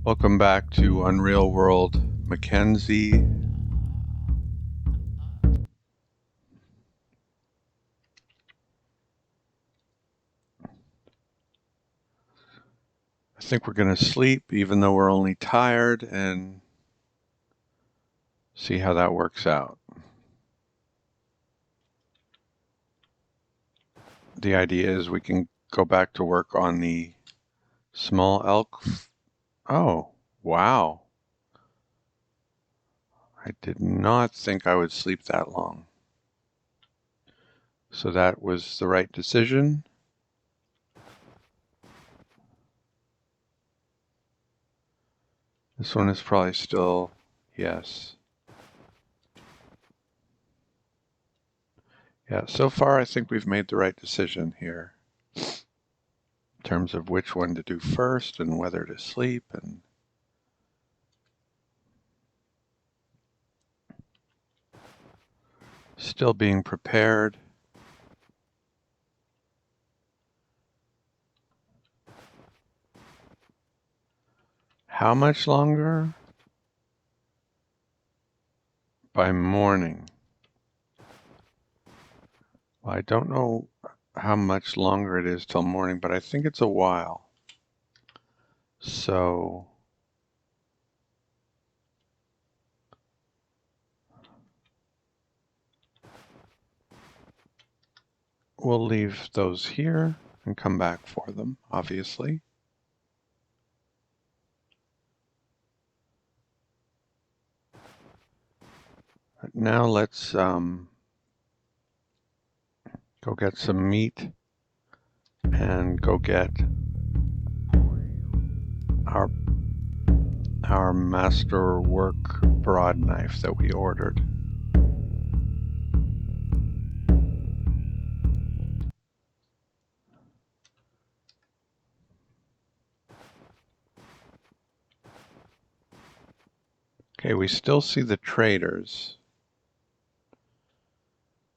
Welcome back to Unreal World, Mackenzie. I think we're going to sleep even though we're only tired and see how that works out. The idea is we can go back to work on the small elk. Oh, wow. I did not think I would sleep that long. So that was the right decision. This one is probably still, yes. Yeah, so far I think we've made the right decision here in terms of which one to do first and whether to sleep and still being prepared. How much longer? By morning. Well, I don't know how much longer it is till morning, but I think it's a while. So we'll leave those here and come back for them, obviously. But now let's go get some meat and go get our Masterwork broad knife that we ordered. Okay, we still see the traders.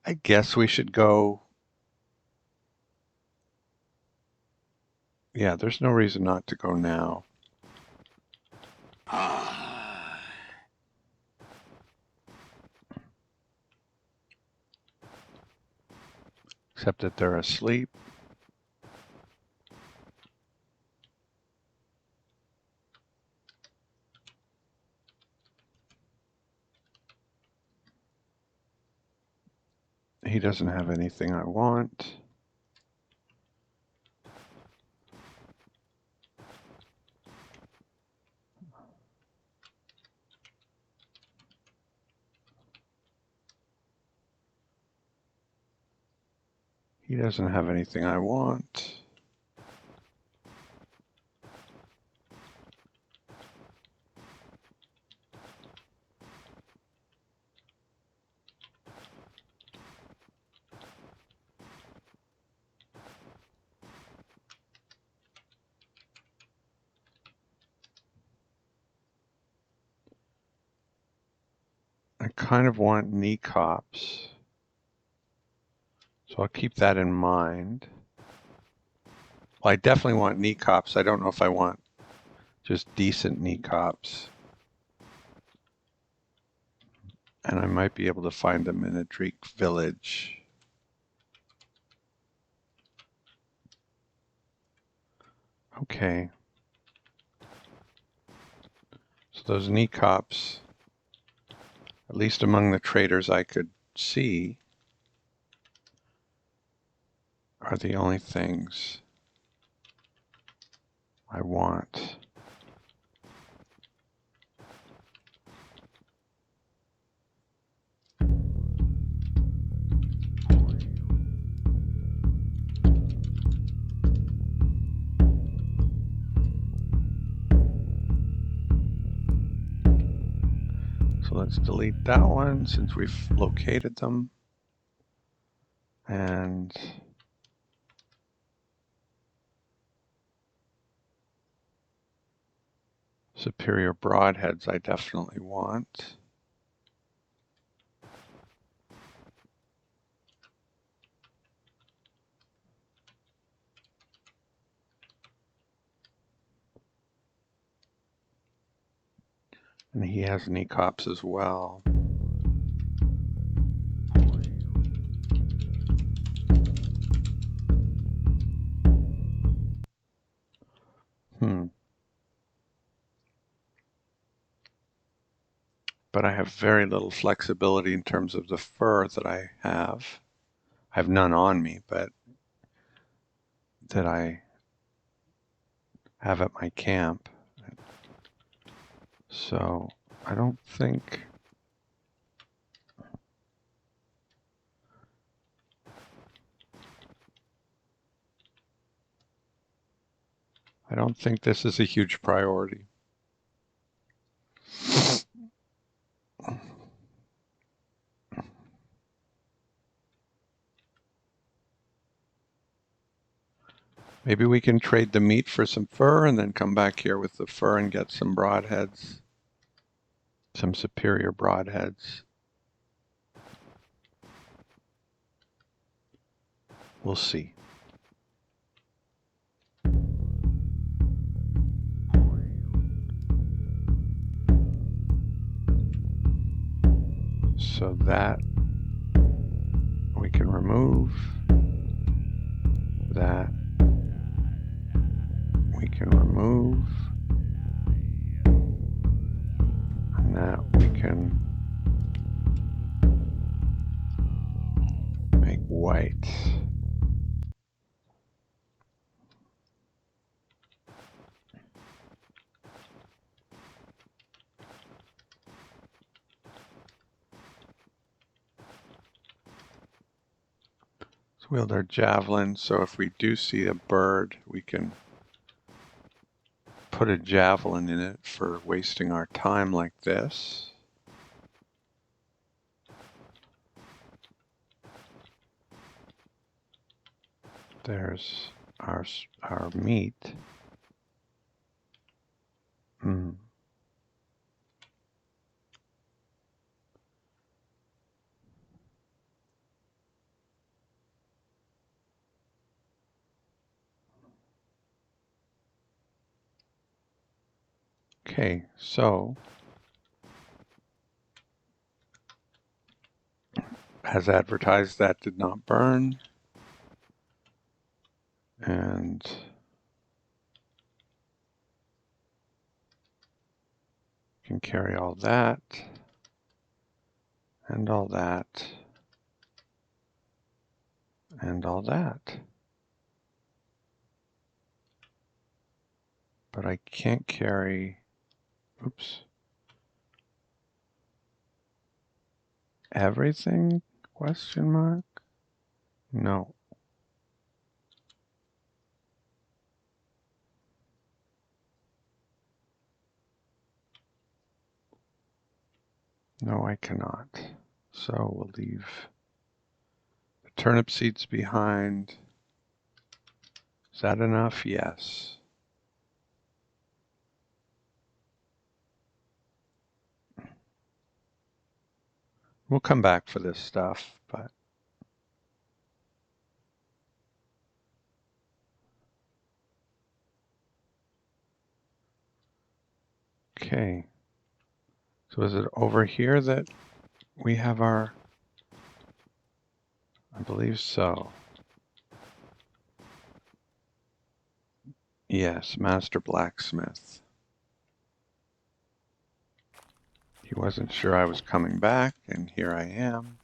I guess we should go. Yeah, there's no reason not to go now. Except that they're asleep. He doesn't have anything I want. He doesn't have anything I want. I kind of want knee cops. So I'll keep that in mind. Well, I definitely want knee cops. I don't know if I want just decent knee cops. And I might be able to find them in a Dreek village. Okay. So those knee cops, at least among the traders I could see, are the only things I want. So let's delete that one since we've located them. And superior broadheads I definitely want. And he has knee cops as well. But I have very little flexibility in terms of the fur that I have. I have none on me, but that I have at my camp. So I don't think this is a huge priority. Maybe we can trade the meat for some fur and then come back here with the fur and get some broadheads, some superior broadheads. We'll see. So that we can remove. That we can remove. And that we can make white. So wield our javelin, so if we do see a bird, we can put a javelin in it for wasting our time like this. There's our meat. Okay, so as advertised, that did not burn. And can carry all that and all that and all that. But I can't carry, oops, everything, question mark? No. No, I cannot. So we'll leave the turnip seeds behind. Is that enough? Yes. We'll come back for this stuff, but okay. So is it over here that we have our, I believe so. Yes, Master Blacksmith. He wasn't sure I was coming back, and here I am.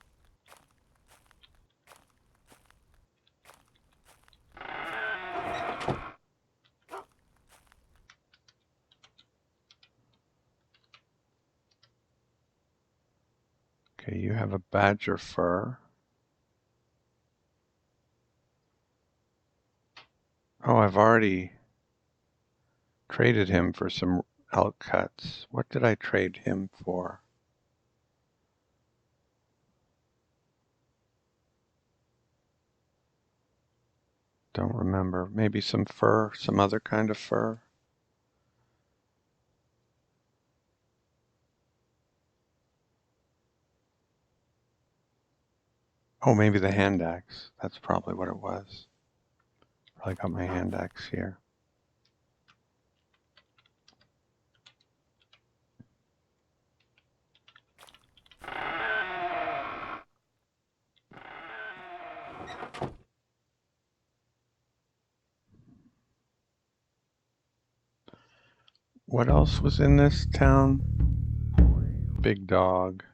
Okay, you have a badger fur. Oh, I've already traded him for some elk cuts. What did I trade him for? Don't remember. Maybe some fur, some other kind of fur. Oh, maybe the hand axe. That's probably what it was. Probably got my hand axe here. What else was in this town? Big dog.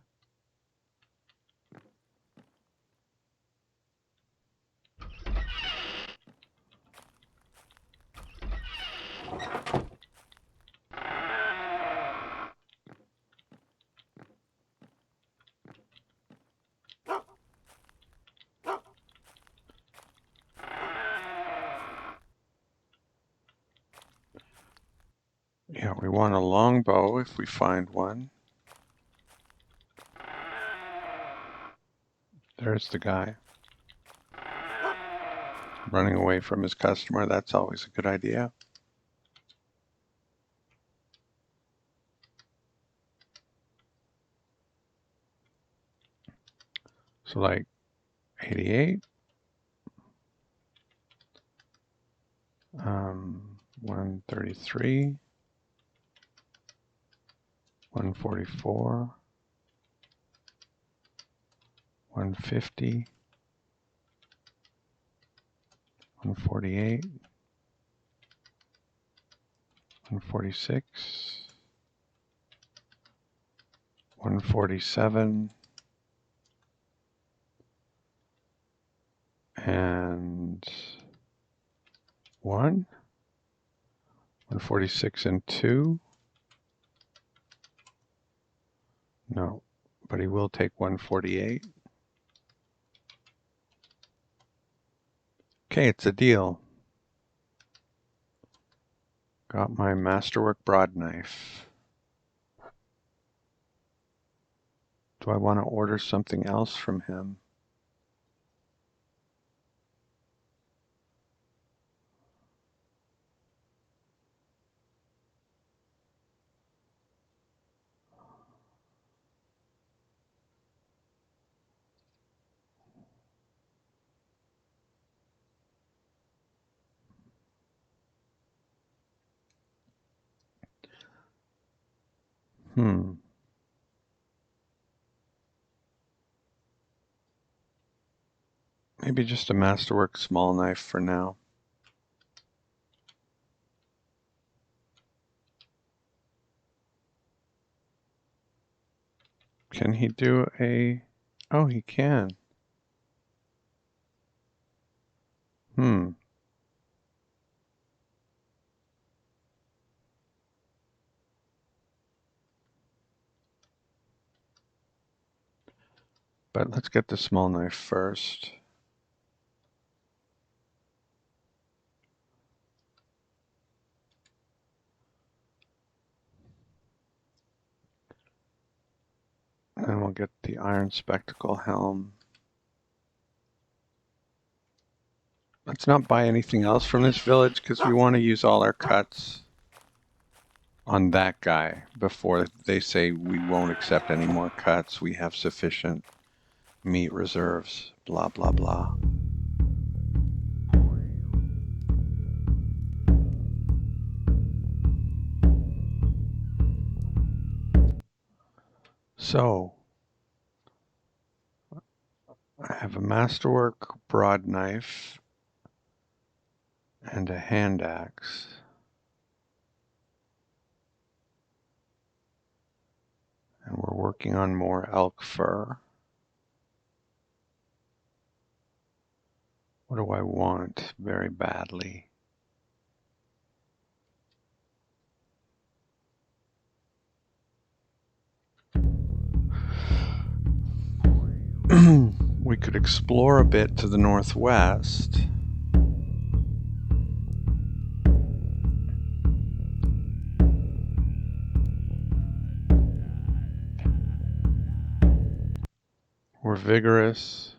Yeah, we want a longbow if we find one. There's the guy. Running away from his customer, that's always a good idea. So like 88. 133. 144. 150. 148. 146. 147. And 1. 146 and 2. No, but he will take 148. Okay, it's a deal. Got my Masterwork broad knife. Do I want to order something else from him? Maybe just a Masterwork small knife for now. Can he do a... Oh, he can. But let's get the small knife first. And we'll get the iron spectacle helm. Let's not buy anything else from this village because we want to use all our cuts on that guy before they say we won't accept any more cuts. We have sufficient meat reserves, blah, blah, blah. So, I have a Masterwork broad knife and a hand axe. And we're working on more elk fur. What do I want very badly? We could explore a bit to the northwest. We're vigorous.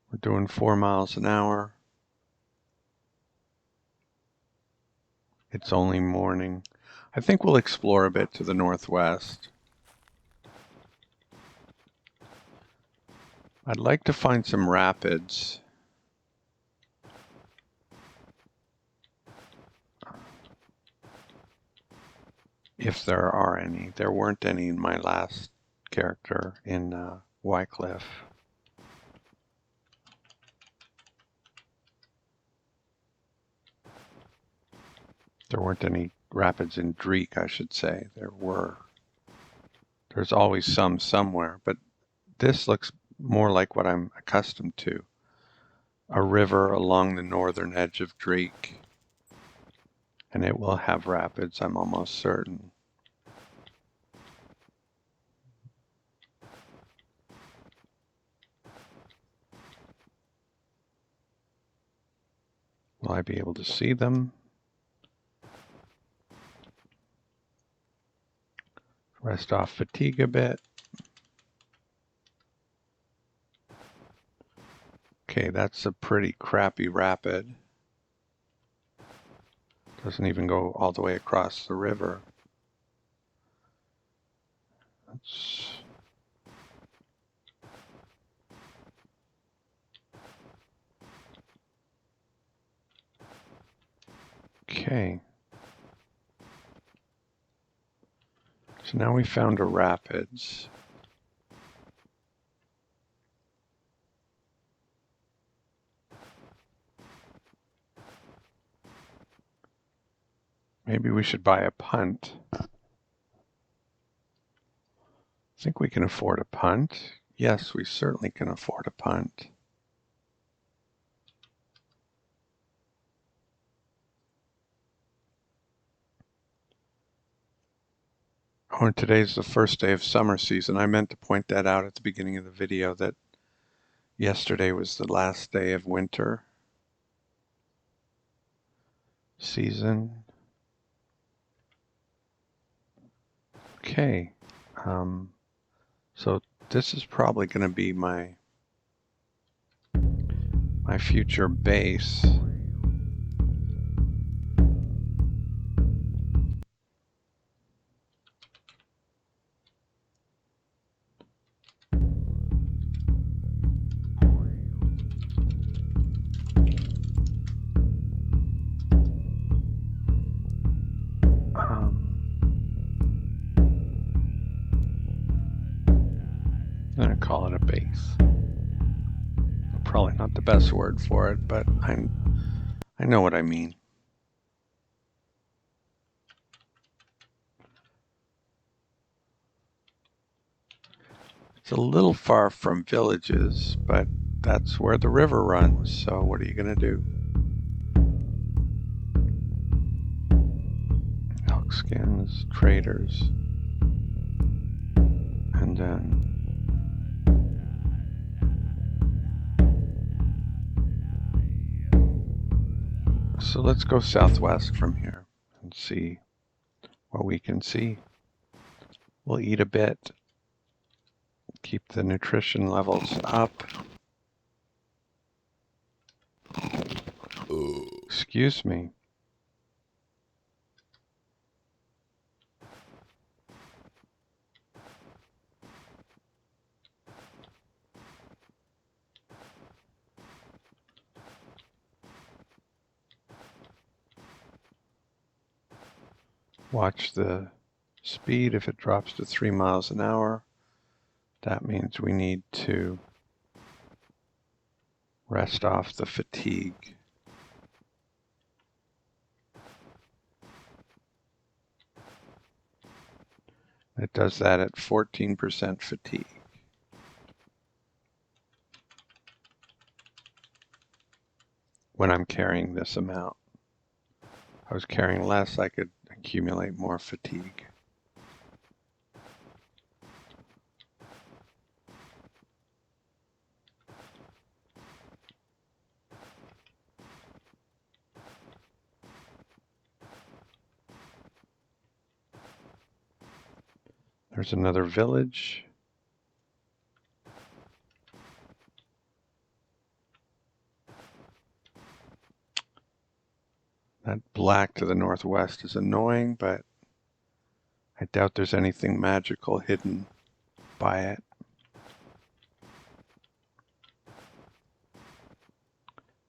We're doing 4 miles an hour. It's only morning. I think we'll explore a bit to the northwest. I'd like to find some rapids. If there are any. There weren't any in my last character in Wycliffe. There weren't any rapids in Dreek, I should say. There were. There's always some somewhere, but this looks more like what I'm accustomed to. A river along the northern edge of Dreek. And it will have rapids, I'm almost certain. Will I be able to see them? Rest off fatigue a bit. Okay, that's a pretty crappy rapid. Doesn't even go all the way across the river. That's... Okay. So now we found a rapids. Maybe we should buy a punt. Think we can afford a punt? Yes, we certainly can afford a punt. Oh, and today's the first day of summer season. I meant to point that out at the beginning of the video, that yesterday was the last day of winter season. Okay, so this is probably going to be my future base. I'm going to call it a base. Probably not the best word for it, but I know what I mean. It's a little far from villages, but that's where the river runs, so what are you going to do? Elk skins, traders, and then so let's go southwest from here and see what we can see. We'll eat a bit, keep the nutrition levels up. Excuse me. Watch the speed. If it drops to 3 miles an hour, that means we need to rest off the fatigue. It does that at 14% fatigue. When I'm carrying this amount. If I was carrying less, I could accumulate more fatigue. There's another village. That black to the northwest is annoying, but I doubt there's anything magical hidden by it.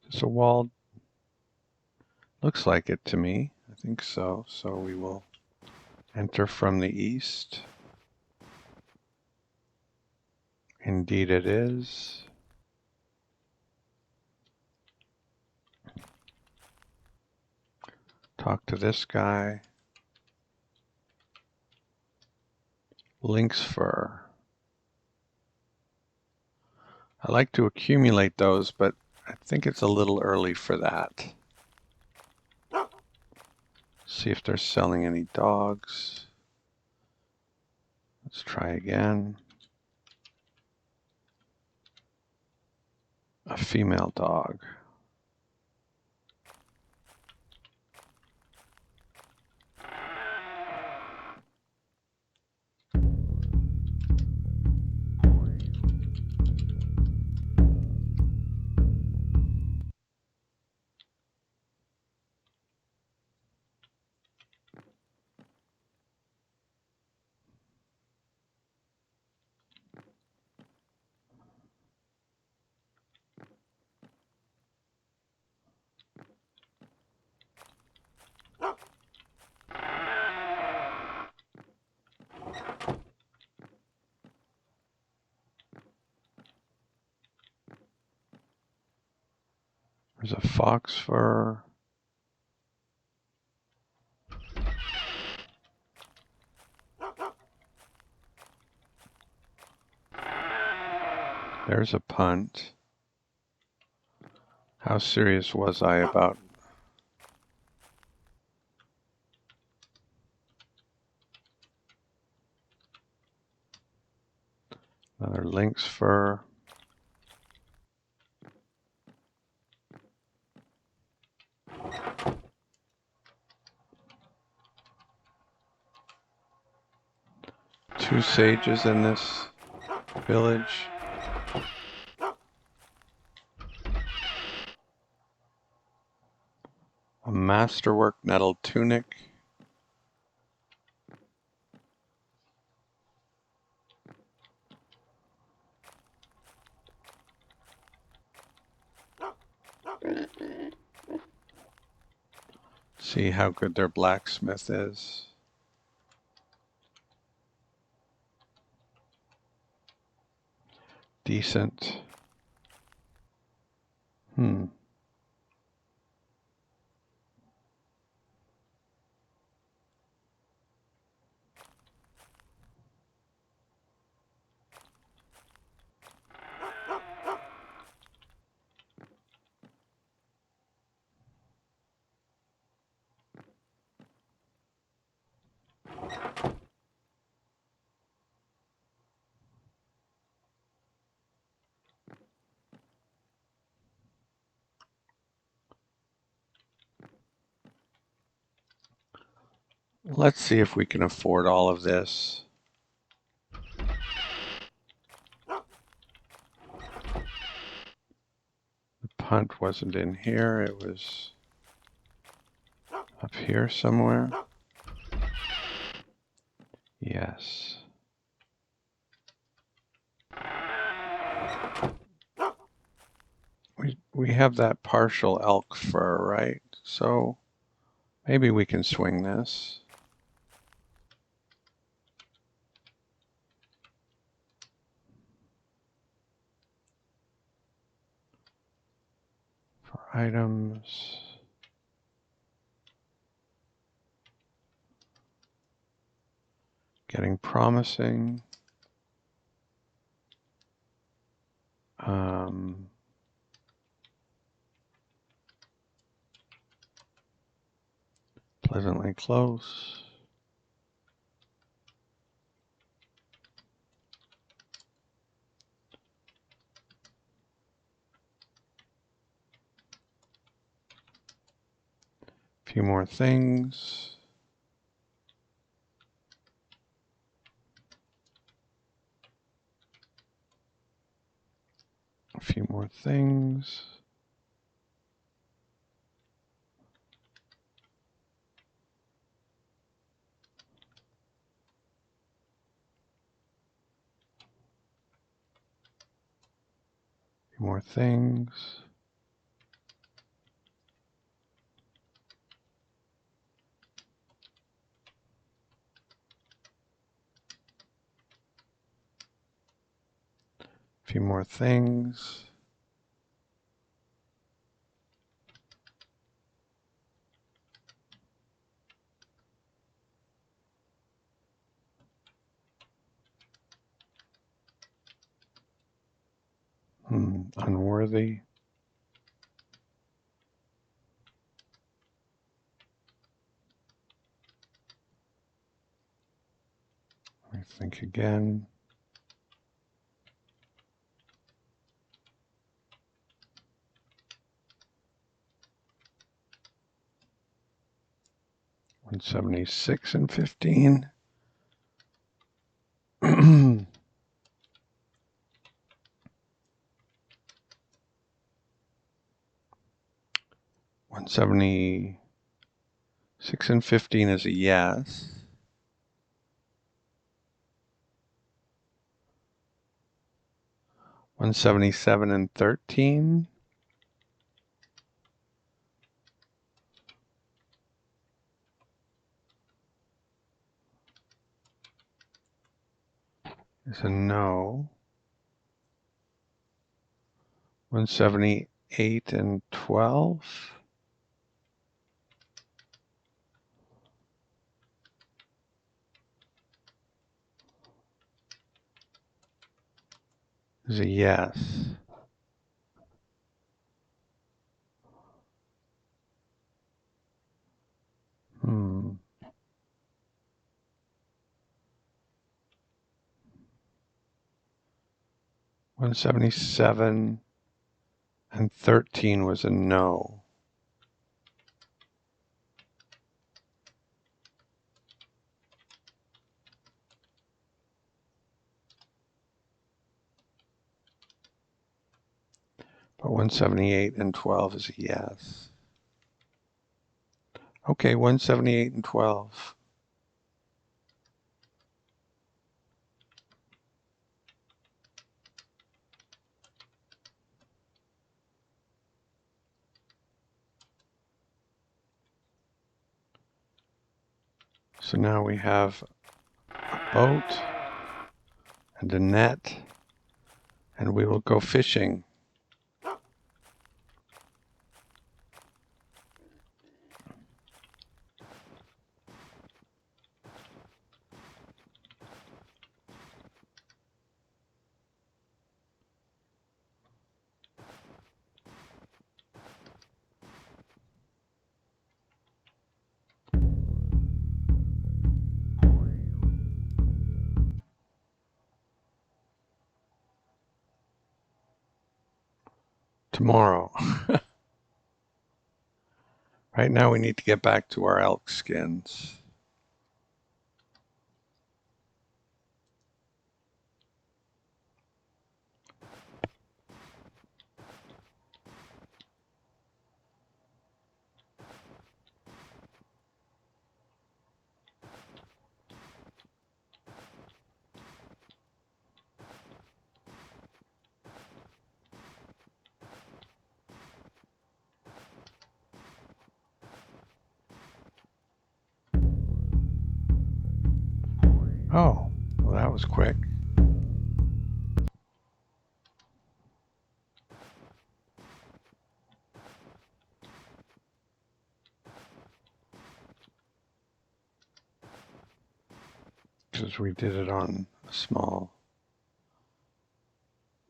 Is this a walled? Looks like it to me. I think so. So we will enter from the east. Indeed it is. Talk to this guy. Lynx fur. I like to accumulate those, but I think it's a little early for that. See if they're selling any dogs. Let's try again. A female dog. There's a fox fur. There's a punt. How serious was I about another lynx fur? Two sages in this village. A Masterwork nettled tunic. See how good their blacksmith is. Decent. Let's see if we can afford all of this. The punt wasn't in here, it was up here somewhere. Yes. We have that partial elk fur, right? So maybe we can swing this. For items. Getting promising. Pleasantly close. A few more things. A few more things. A few more things. A few more things. unworthy. Let me think again. $176 and 15. $176 and 15 is a yes. $177 and 13. Is a no. 178 and 12. Is a yes. Hmm. 177 and 13 was a no. But 178 and 12 is a yes. Okay, 178 and 12. So now we have a boat and a net, and we will go fishing. Tomorrow. Right now we need to get back to our elk skins. Oh, well, that was quick. Because we did it on a small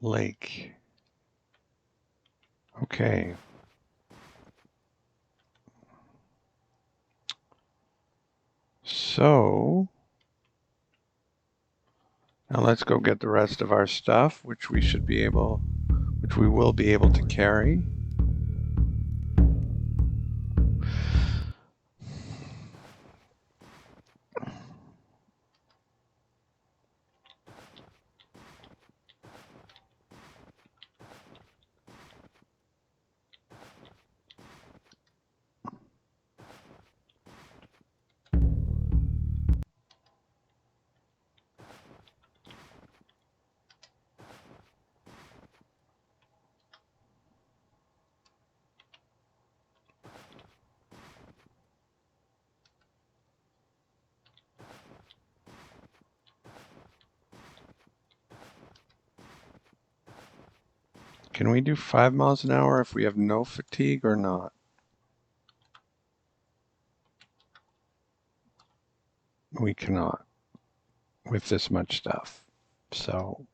lake. Okay. So now let's go get the rest of our stuff, which we will be able to carry. Can we do 5 miles an hour if we have no fatigue or not? We cannot with this much stuff. So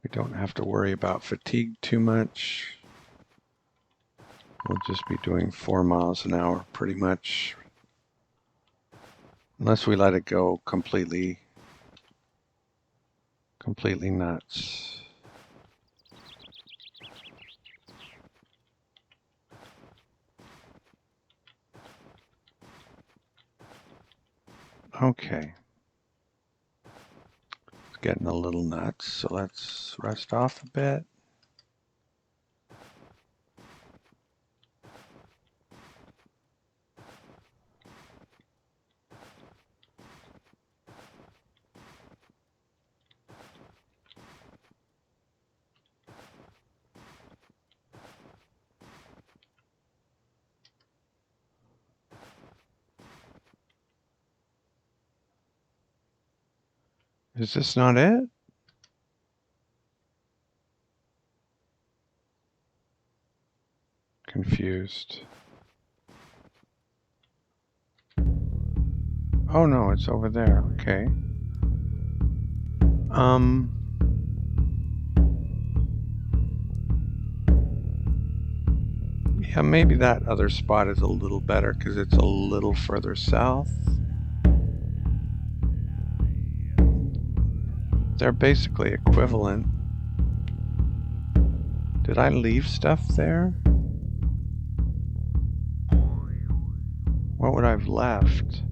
We don't have to worry about fatigue too much. We'll just be doing 4 miles an hour pretty much. Unless we let it go completely nuts. Okay. It's getting a little nuts, so let's rest off a bit. Is this not it? Confused. Oh no, it's over there. Okay. Yeah, maybe that other spot is a little better because it's a little further south. They're basically equivalent. Did I leave stuff there? What would I have left?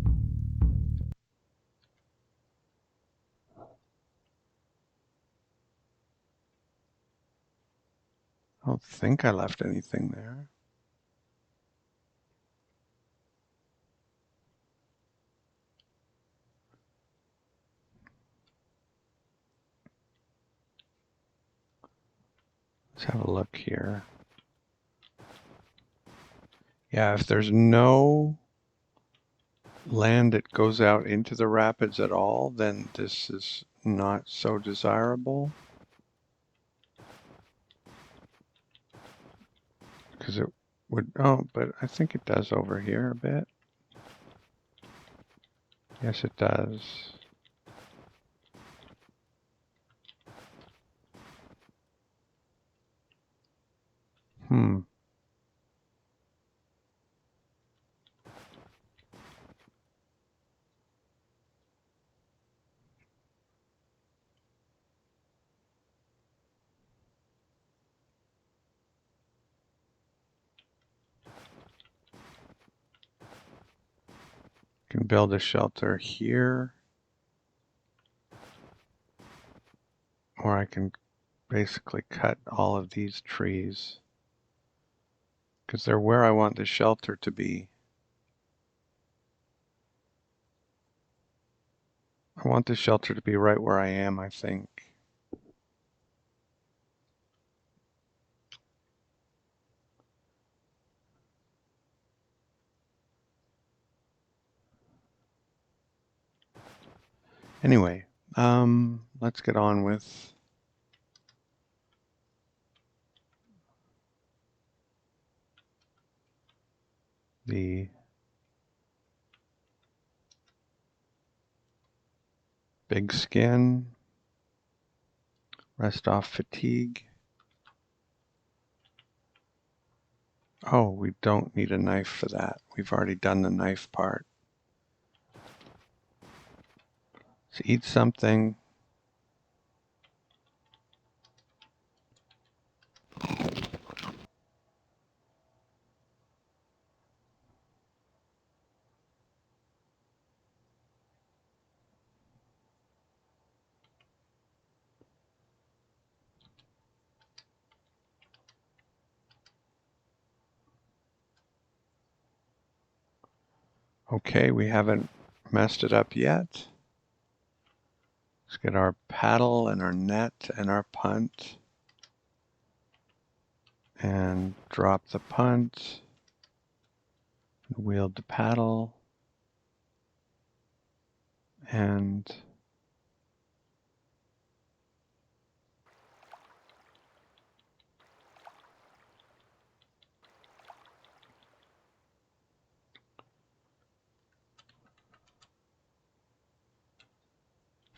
I don't think I left anything there. Let's have a look here. Yeah, if there's no land that goes out into the rapids at all, then this is not so desirable. Because it would, oh, but I think it does over here a bit. Yes, it does. Can build a shelter here, or I can basically cut all of these trees because they're where I want the shelter to be. I want the shelter to be right where I am, I think. Anyway, let's get on with the big skin, rest off fatigue. Oh, we don't need a knife for that. We've already done the knife part. Let's eat something. Okay, we haven't messed it up yet. Let's get our paddle and our net and our punt. And drop the punt. Wield the paddle. And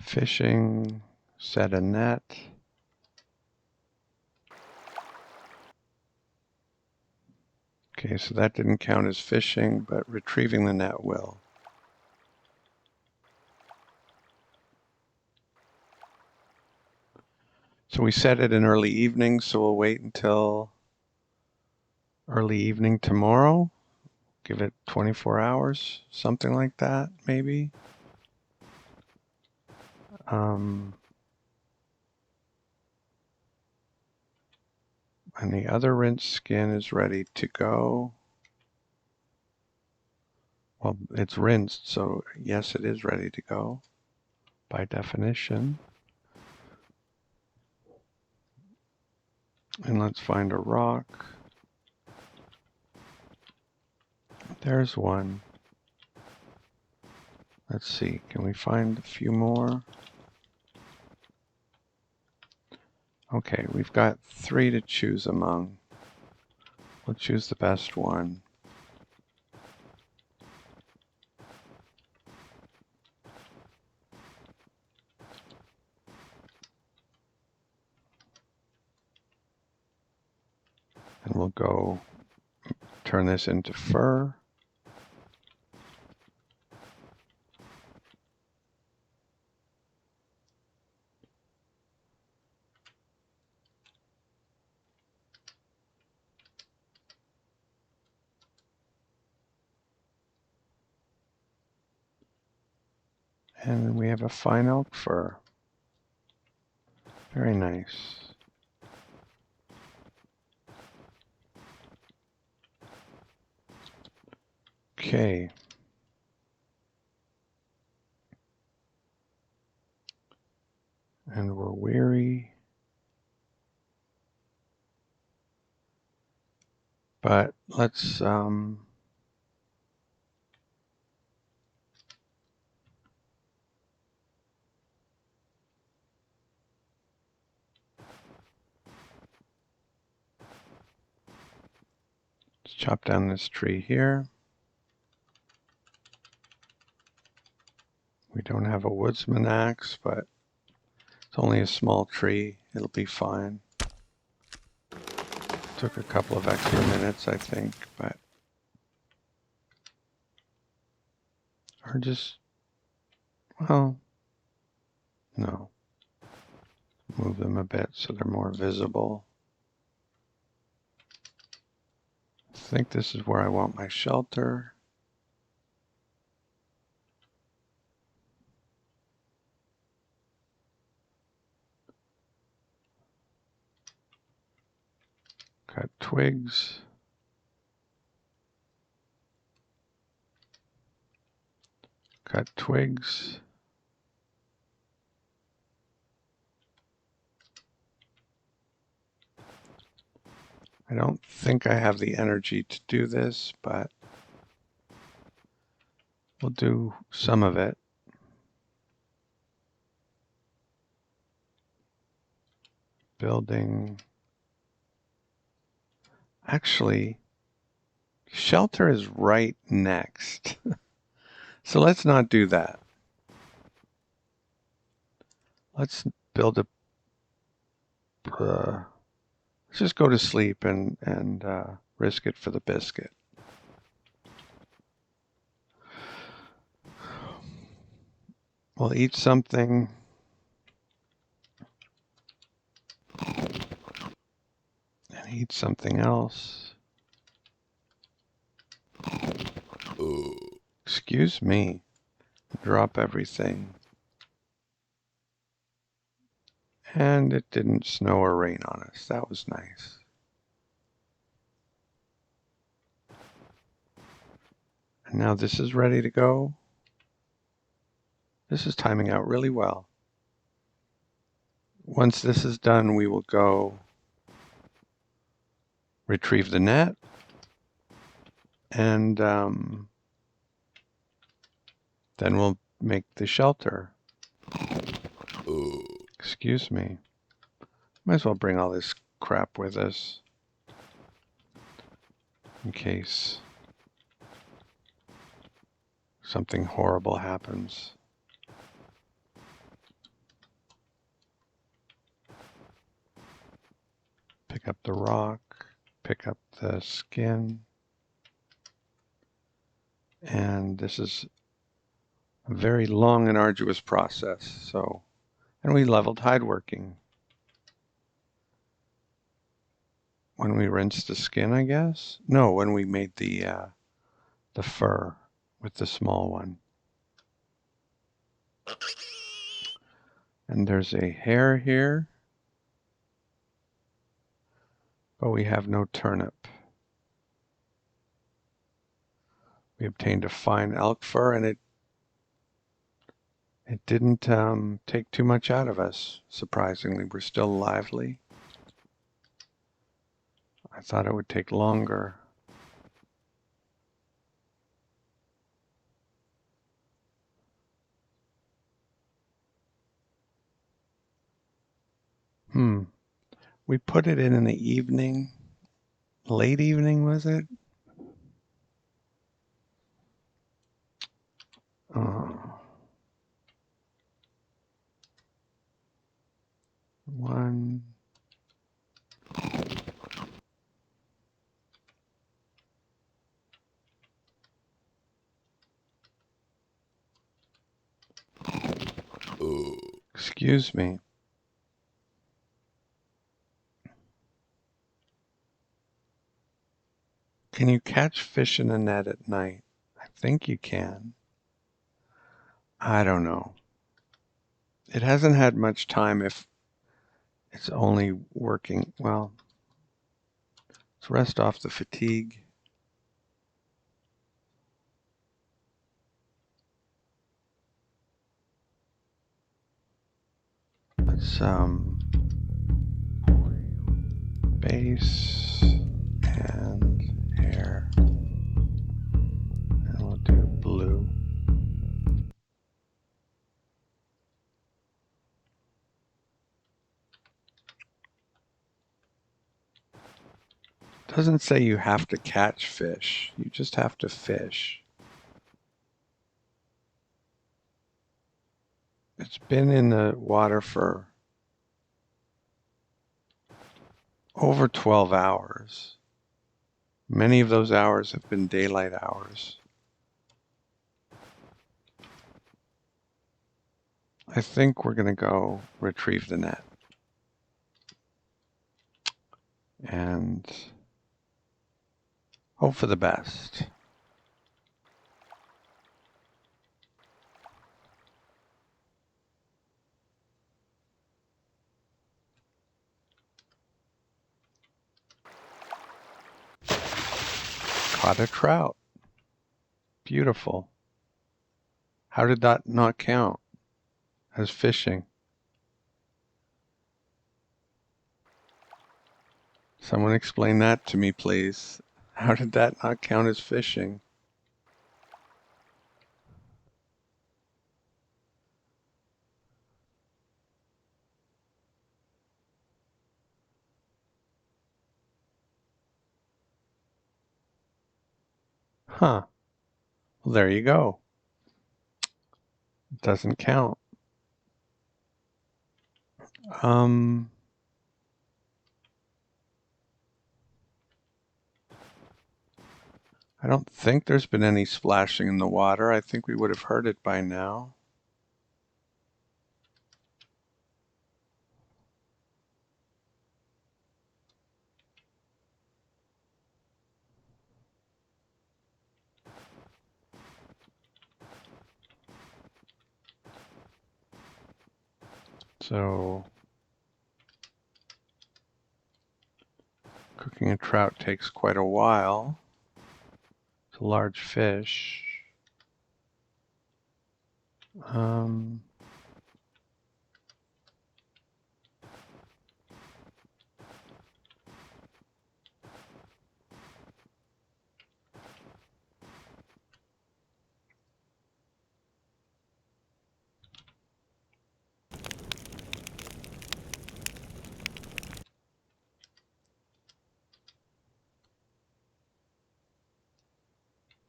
fishing, set a net. Okay, so that didn't count as fishing, but retrieving the net will. So we set it in early evening, so we'll wait until early evening tomorrow. Give it 24 hours, something like that, maybe. And the other rinsed skin is ready to go. Well, it's rinsed, so yes, it is ready to go by definition. And let's find a rock. There's one. Let's see, can we find a few more? Okay, we've got 3 to choose among. We'll choose the best one. And we'll go turn this into fur. And we have a fine elk fur. Very nice. Okay. And we're weary. But let's chop down this tree here. We don't have a woodsman axe, but it's only a small tree. It'll be fine. Took a couple of extra minutes, I think, but or just, well, no. Move them a bit so they're more visible. I think this is where I want my shelter. Cut twigs. Cut twigs. I don't think I have the energy to do this, but we'll do some of it. Building. Actually, shelter is right next. So let's not do that. Let's build a, let's just go to sleep and risk it for the biscuit. We'll eat something. And eat something else. Excuse me. Drop everything. And it didn't snow or rain on us. That was nice. And now this is ready to go. This is timing out really well. Once this is done, we will go retrieve the net and then we'll make the shelter. Excuse me. Might as well bring all this crap with us in case something horrible happens. Pick up the rock, pick up the skin. And this is a very long and arduous process. And we leveled hide working when we rinsed the skin, I guess. No, when we made the fur with the small one. And there's a hare here, but we have no turnip. We obtained a fine elk fur, and it didn't take too much out of us, surprisingly. We're still lively. I thought it would take longer. We put it in the evening. Late evening, was it? One. Excuse me. Can you catch fish in a net at night? I think you can. I don't know. It hasn't had much time if it's only working. Well, let's rest off the fatigue. Let's base and air, and we'll do blue. Doesn't say you have to catch fish. You just have to fish. It's been in the water for over 12 hours. Many of those hours have been daylight hours. I think we're going to go retrieve the net. And hope for the best. Caught a trout. Beautiful. How did that not count as fishing? Someone explain that to me, please. How did that not count as fishing? Huh. Well, there you go. It doesn't count. I don't think there's been any splashing in the water. I think we would have heard it by now. So cooking a trout takes quite a while. It's a large fish.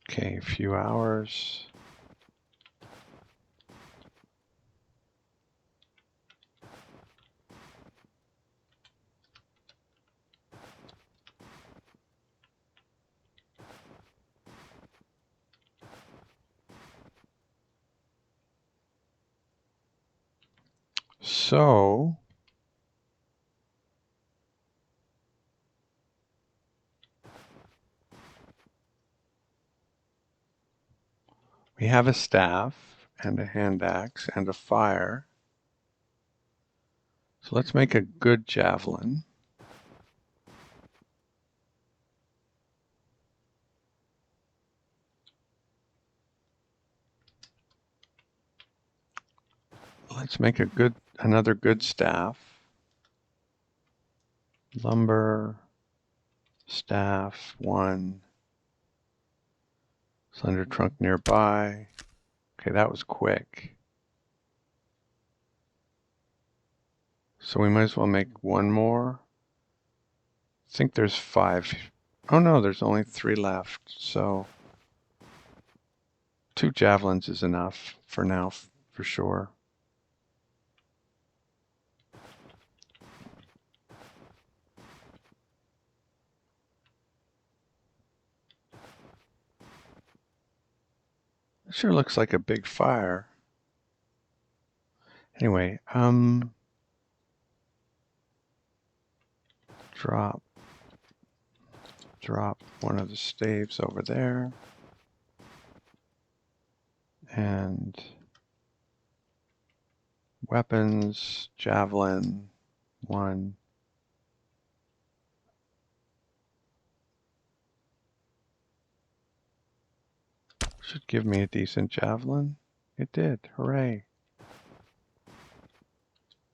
Okay, a few hours. So we have a staff and a hand axe and a fire. So let's make a good javelin. Let's make another good staff. Lumber, staff, 1. Slender trunk nearby. Okay, that was quick. So we might as well make one more. I think there's 5. Oh no, there's only 3 left. So 2 javelins is enough for now, for sure. It sure looks like a big fire. Anyway, drop one of the staves over there. And weapons, javelin, 1. Should give me a decent javelin. It did, hooray.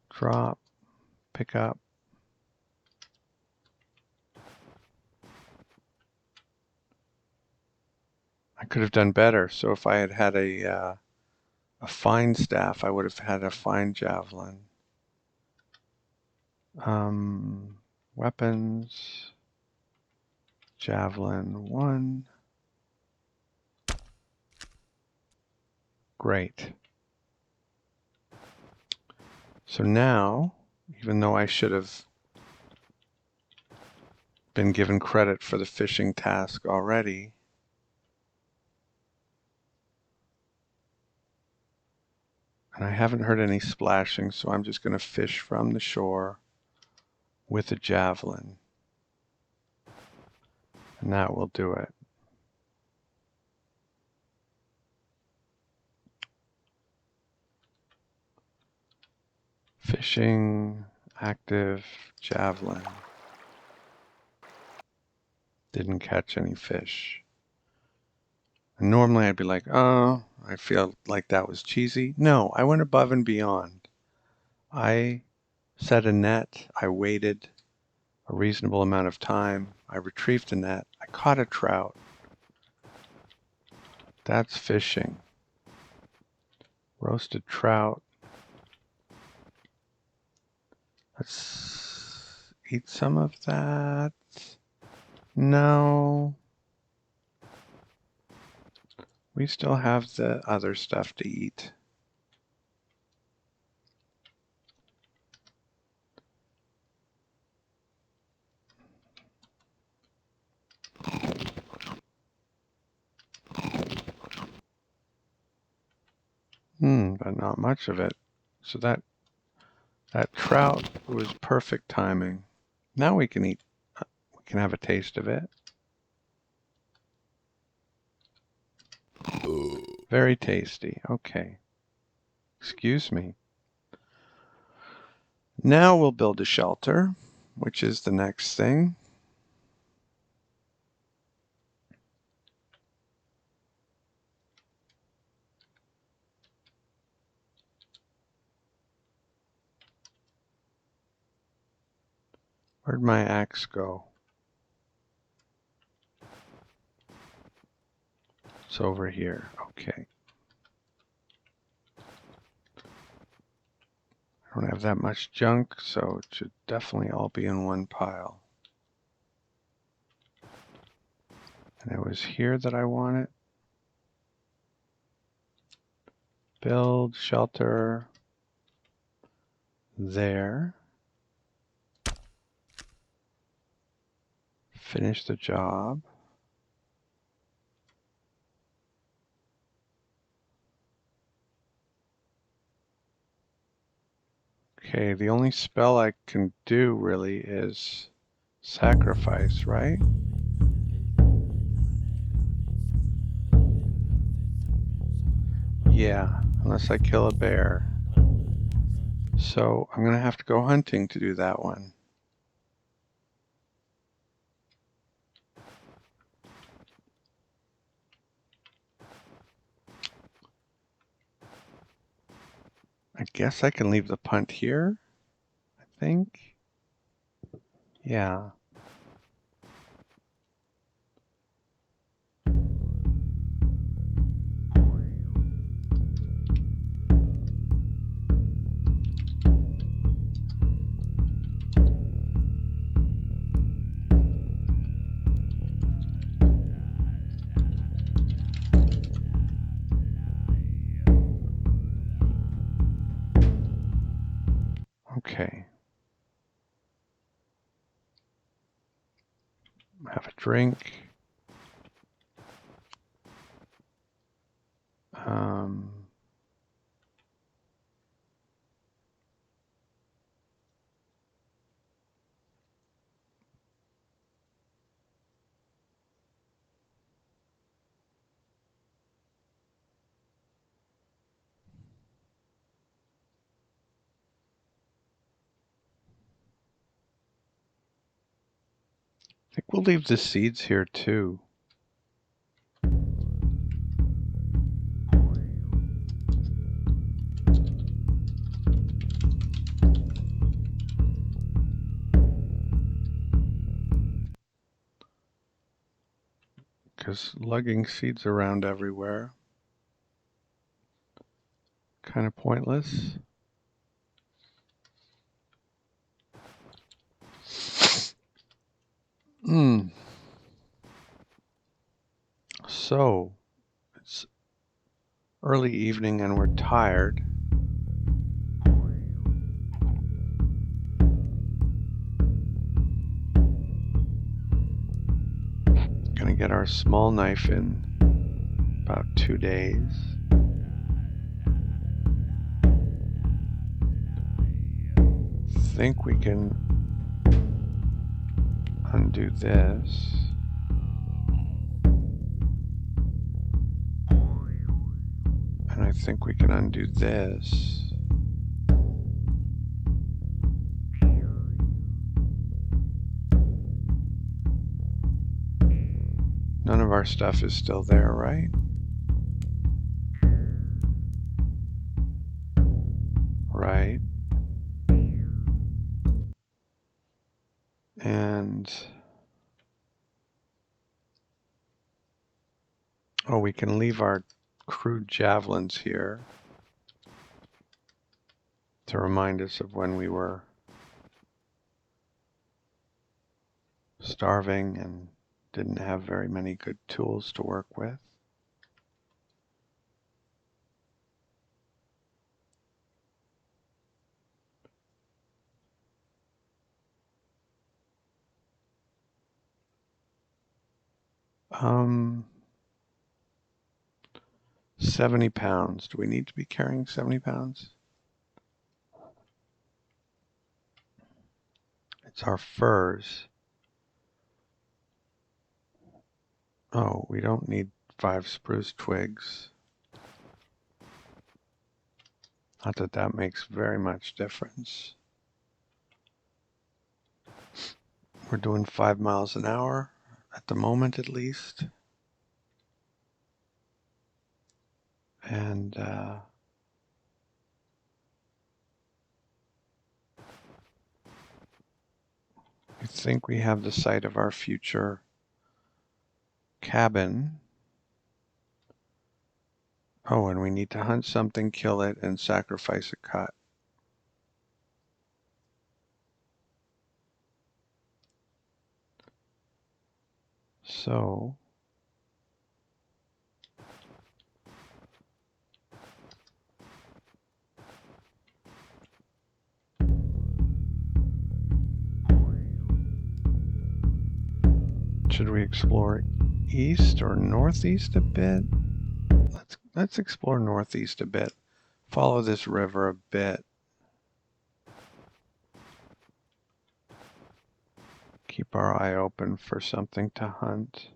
Drop, pick up. I could have done better. So if I had had a fine staff, I would have had a fine javelin. Weapons, javelin, 1. Great. So now, even though I should have been given credit for the fishing task already, and I haven't heard any splashing, so I'm just going to fish from the shore with a javelin. And that will do it. Fishing, active, javelin. Didn't catch any fish. And normally I'd be like, oh, I feel like that was cheesy. No, I went above and beyond. I set a net. I waited a reasonable amount of time. I retrieved the net. I caught a trout. That's fishing. Roasted trout. Let's eat some of that. No. We still have the other stuff to eat. But not much of it. So that trout was perfect timing. Now we can eat. We can have a taste of it. Very tasty. Okay. Excuse me. Now we'll build a shelter, which is the next thing. Where'd my axe go? It's over here. Okay. I don't have that much junk, so it should definitely all be in one pile. And it was here that I want it. Build shelter there. Finish the job. Okay, the only spell I can do really is sacrifice, right? Yeah, unless I kill a bear. So I'm going to have to go hunting to do that one. I guess I can leave the punt here, I think. Yeah. Okay. Have a drink. I think we'll leave the seeds here too. Because lugging seeds around everywhere, kind of pointless. So, it's early evening and we're tired. Gonna get our small knife in about 2 days. Think we can undo this. And I think we can undo this. None of our stuff is still there, right? Right. And oh, we can leave our crude javelins here to remind us of when we were starving and didn't have very many good tools to work with. Um, 70 pounds. Do we need to be carrying 70 pounds? It's our furs. Oh, we don't need 5 spruce twigs. Not that that makes very much difference. We're doing 5 miles an hour, at the moment at least. And I think we have the site of our future cabin. Oh, and we need to hunt something, kill it, and sacrifice a cut. So should we explore east or northeast a bit? Let's explore northeast a bit. Follow this river a bit. Keep our eye open for something to hunt.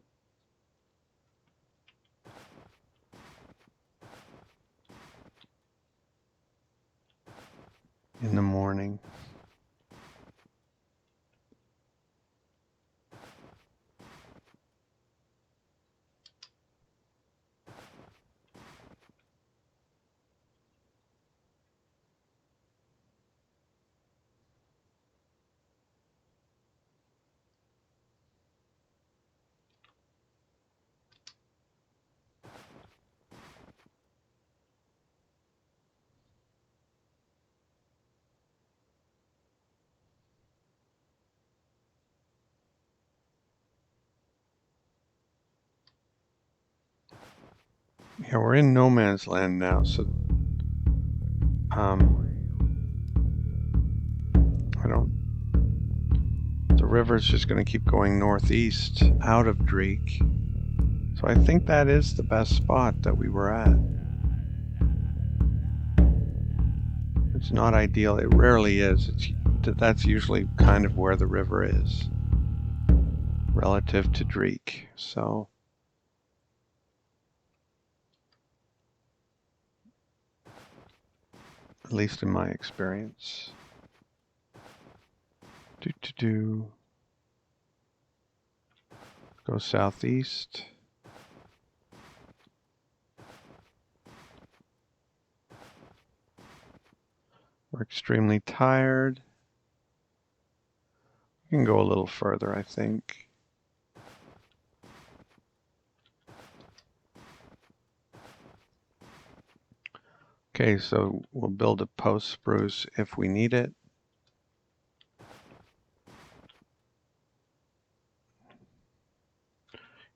In the morning. Yeah, we're in no man's land now, so the river's just going to keep going northeast out of Drake. So I think that is the best spot that we were at. It's not ideal. It rarely is. That's usually kind of where the river is relative to Drake. So at least in my experience. Go southeast. We're extremely tired. We can go a little further, I think. Okay, so we'll build a post spruce if we need it.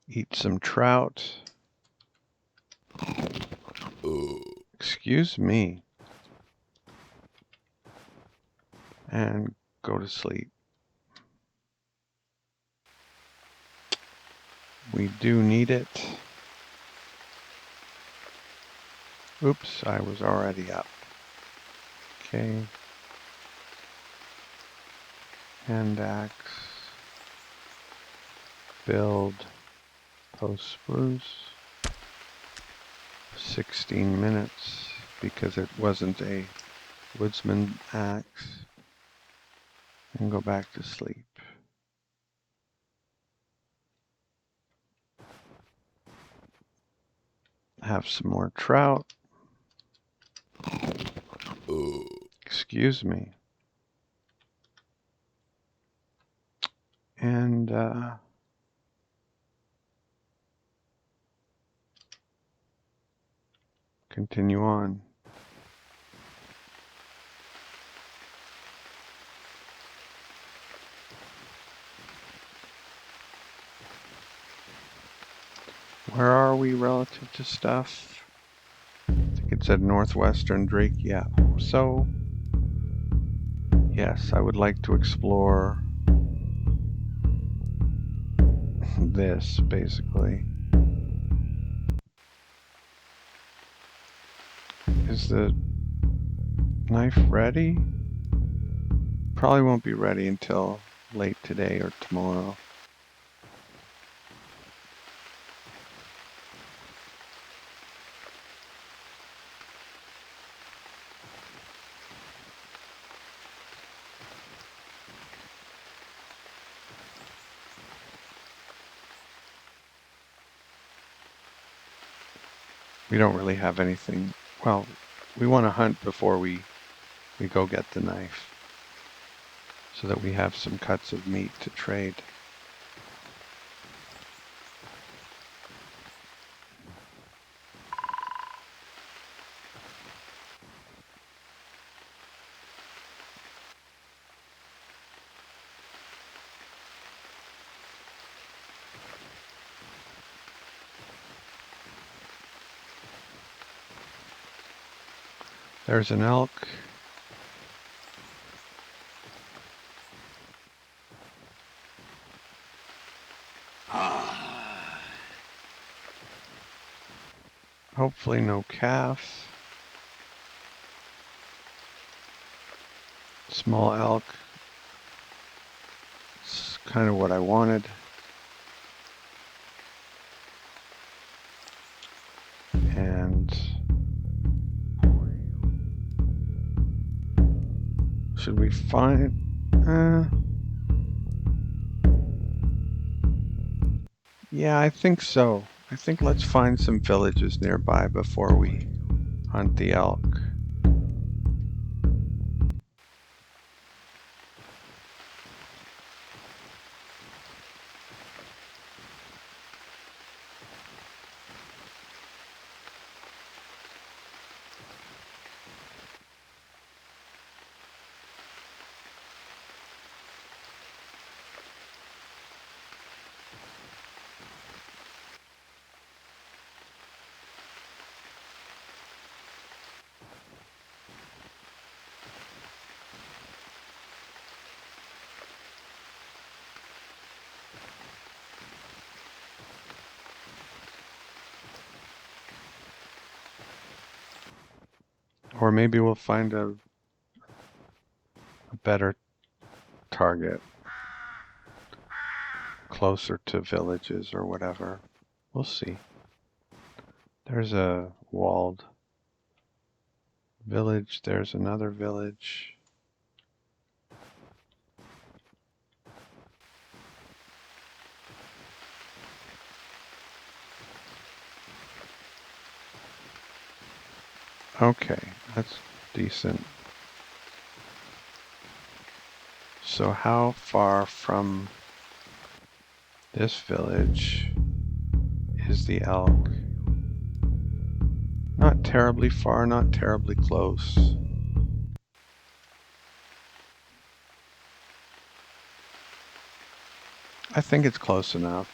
Eat some trout. Excuse me. And go to sleep. We do need it. Oops, I was already up. Okay. Hand axe. Build post spruce. 16 minutes because it wasn't a woodsman axe. And go back to sleep. Have some more trout. Excuse me. And continue on. Where are we relative to stuff? I think it said northwestern Drake. Yeah. So, yes, I would like to explore this, basically. Is the knife ready? Probably won't be ready until late today or tomorrow. We don't really have anything. Well, we want to hunt before we go get the knife so that we have some cuts of meat to trade. There's an elk. Hopefully no calf. Small elk. kind of what I wanted. And should we find... yeah, I think so. I think let's find some villages nearby before we hunt the elk. Or maybe we'll find a better target closer to villages or whatever. We'll see. There's a walled village. There's another village. Okay, that's decent. So how far from this village is the elk? Not terribly far, not terribly close. I think it's close enough.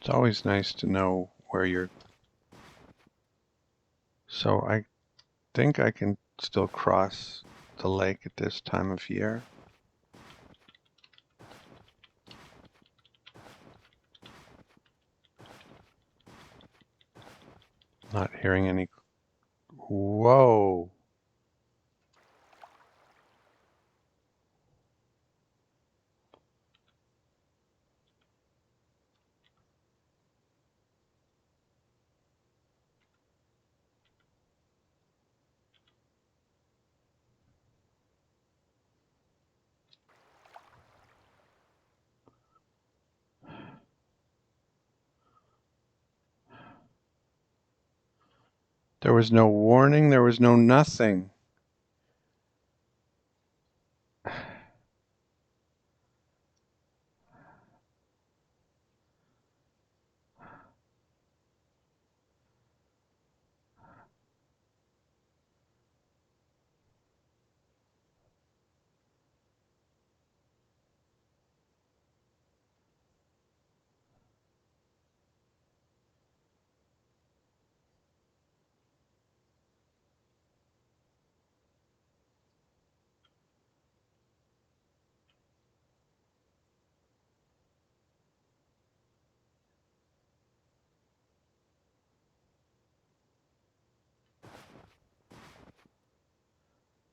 It's always nice to know where you're... So I think I can still cross the lake at this time of year. Not hearing any... Whoa! There was no warning, there was no nothing.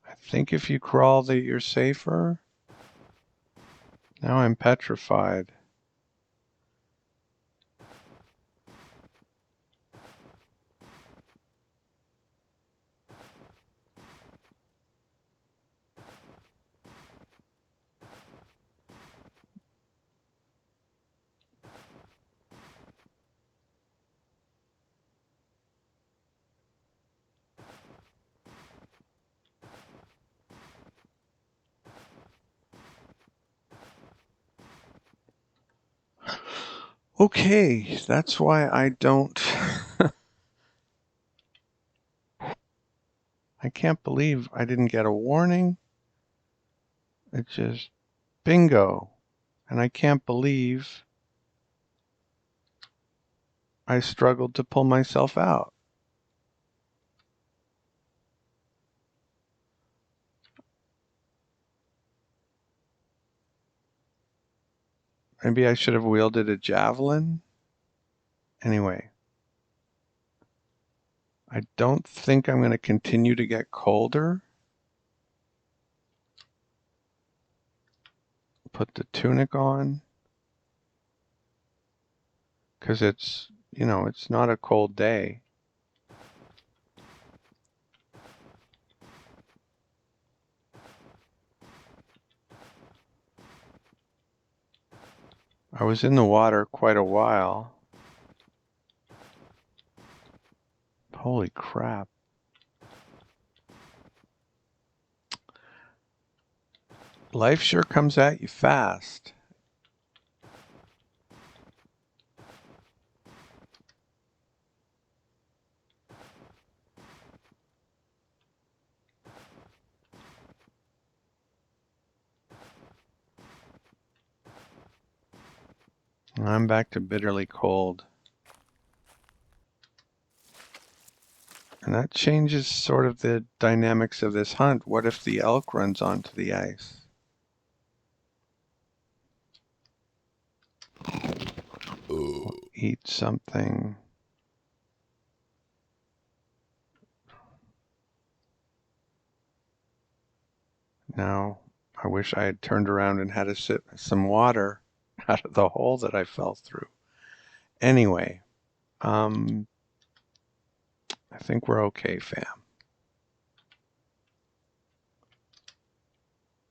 I think if you crawl that you're safer. Now I'm petrified. Okay, that's why I don't... I can't believe I didn't get a warning. It just, bingo. And I can't believe I struggled to pull myself out. Maybe I should have wielded a javelin. Anyway, I don't think I'm going to continue to get colder. Put the tunic on. Because it's, you know, it's not a cold day. I was in the water quite a while. Holy crap. Life sure comes at you fast. I'm back to bitterly cold. And that changes sort of the dynamics of this hunt. What if the elk runs onto the ice? We'll eat something. Now, I wish I had turned around and had a sip some water out of the hole that I fell through. Anyway, I think we're okay, fam.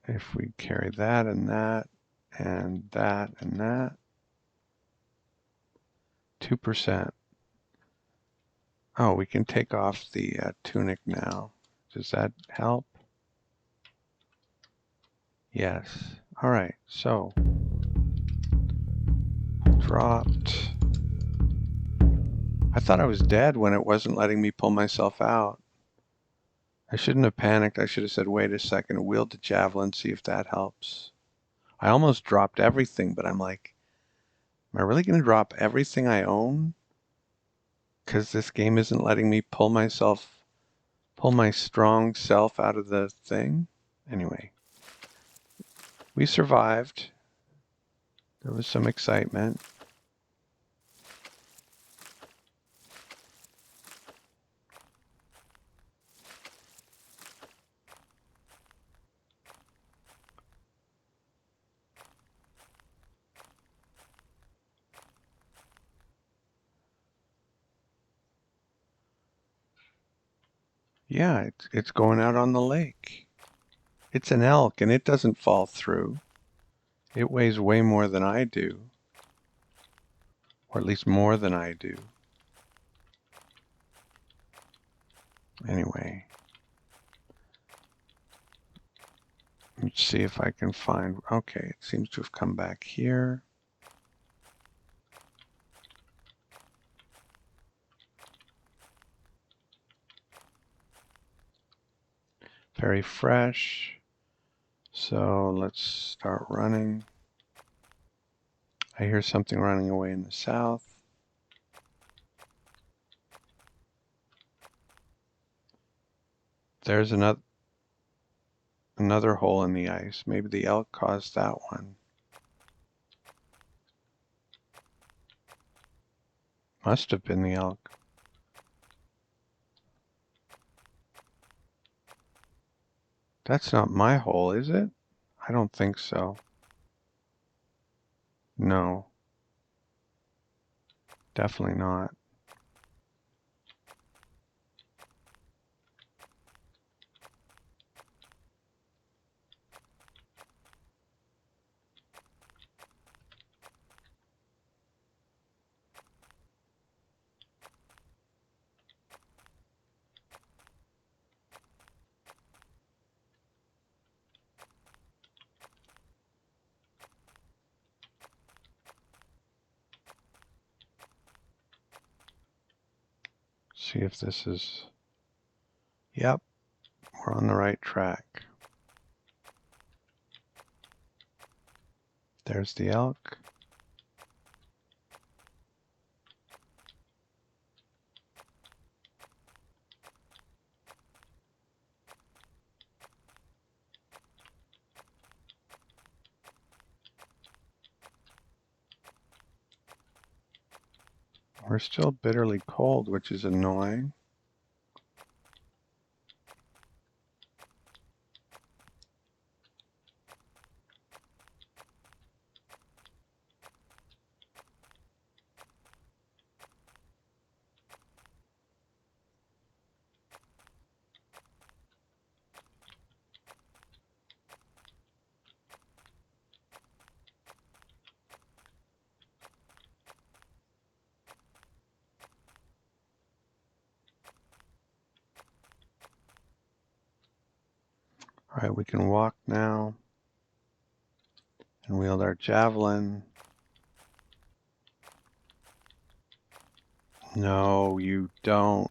If we carry that and that and that and that, 2%. Oh, we can take off the tunic now. Does that help? Yes. All right, so dropped. I thought I was dead when it wasn't letting me pull myself out. I shouldn't have panicked. I should have said, wait a second, wield the javelin, see if that helps. I almost dropped everything, but I'm like, am I really going to drop everything I own? Because this game isn't letting me pull my strong self out of the thing? Anyway, we survived. There was some excitement. Yeah, it's going out on the lake. It's an elk, and it doesn't fall through. It weighs way more than I do. Or at least more than I do. Anyway. Let's see if I can find... Okay, it seems to have come back here. Very fresh. So let's start running. I hear something running away in the south. There's another hole in the ice. Maybe the elk caused that one. Must have been the elk. That's not my hole, is it? I don't think so. No. Definitely not. See if this is... Yep. We're on the right track. There's the elk. We're still bitterly cold, which is annoying. All right, we can walk now and wield our javelin. No, you don't.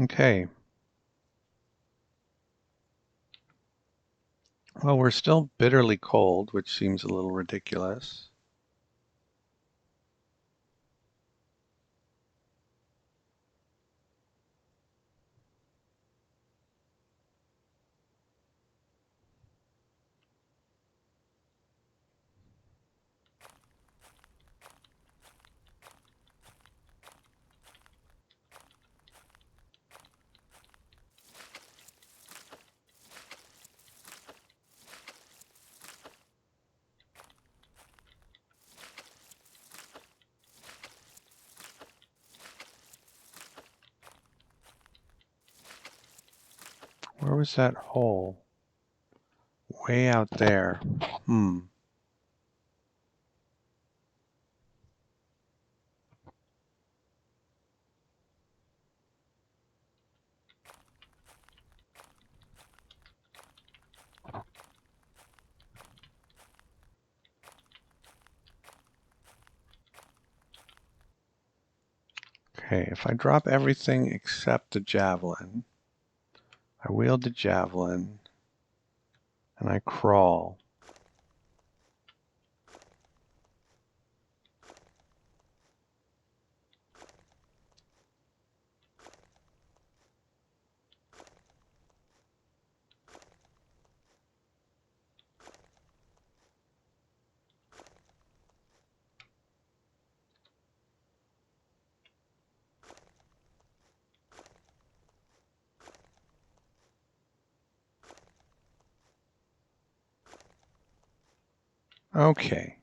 Okay. Well, we're still bitterly cold, which seems a little ridiculous. Where was that hole? Way out there. Okay, if I drop everything except the javelin, I wield the javelin, and I crawl. Okay.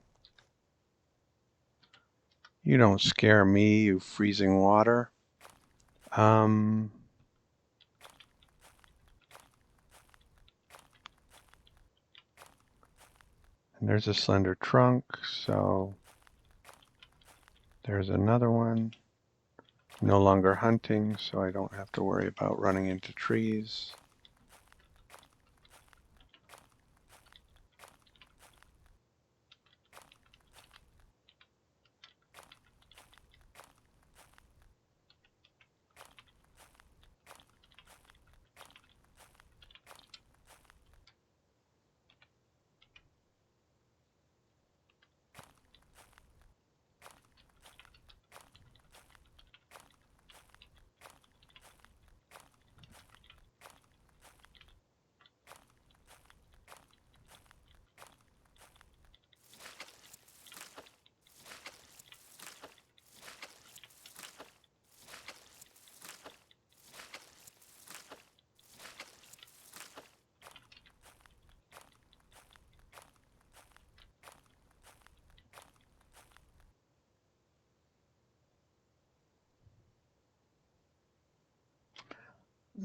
You don't scare me, you freezing water. And there's a slender trunk, so there's another one. No longer hunting, so I don't have to worry about running into trees.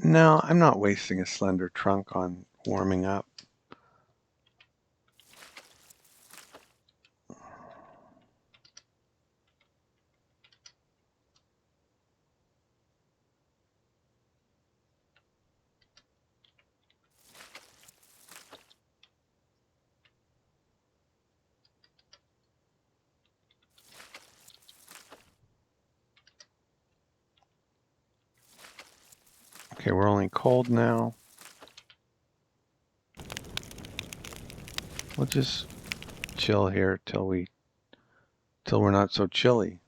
No, I'm not wasting a slender trunk on warming up. Okay, we're only cold now. We'll just chill here till we're not so chilly.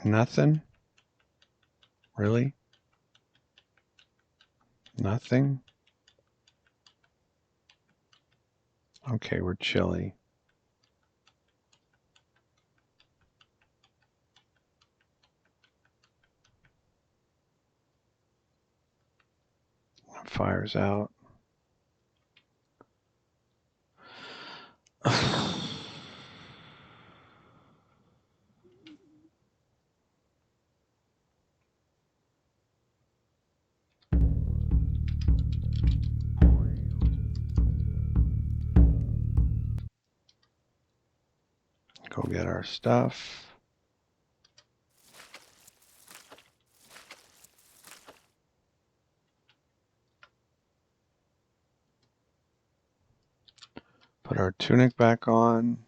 Nothing? Really? Nothing? Okay, we're chilly. Fire's out. Go get our stuff. Put our tunic back on.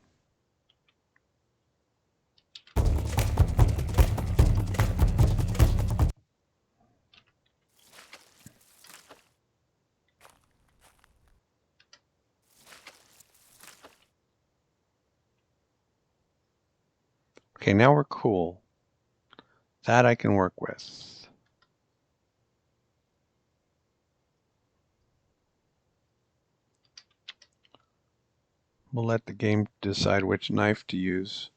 Okay, now we're cool. That I can work with. We'll let the game decide which knife to use.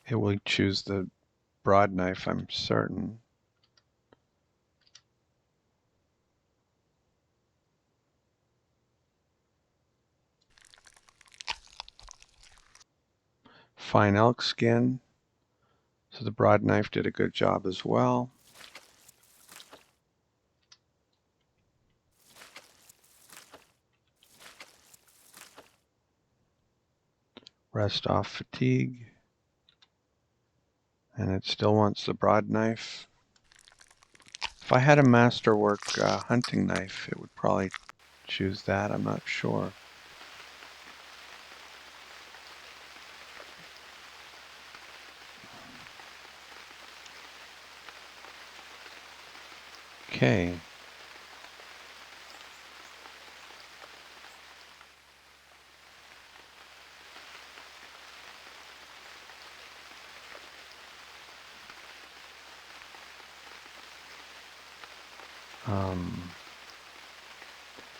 It will choose the broad knife, I'm certain. Fine elk skin. So the broad knife did a good job as well. Rest off fatigue. And it still wants the broad knife. If I had a Masterwork hunting knife, it would probably choose that. I'm not sure. Okay.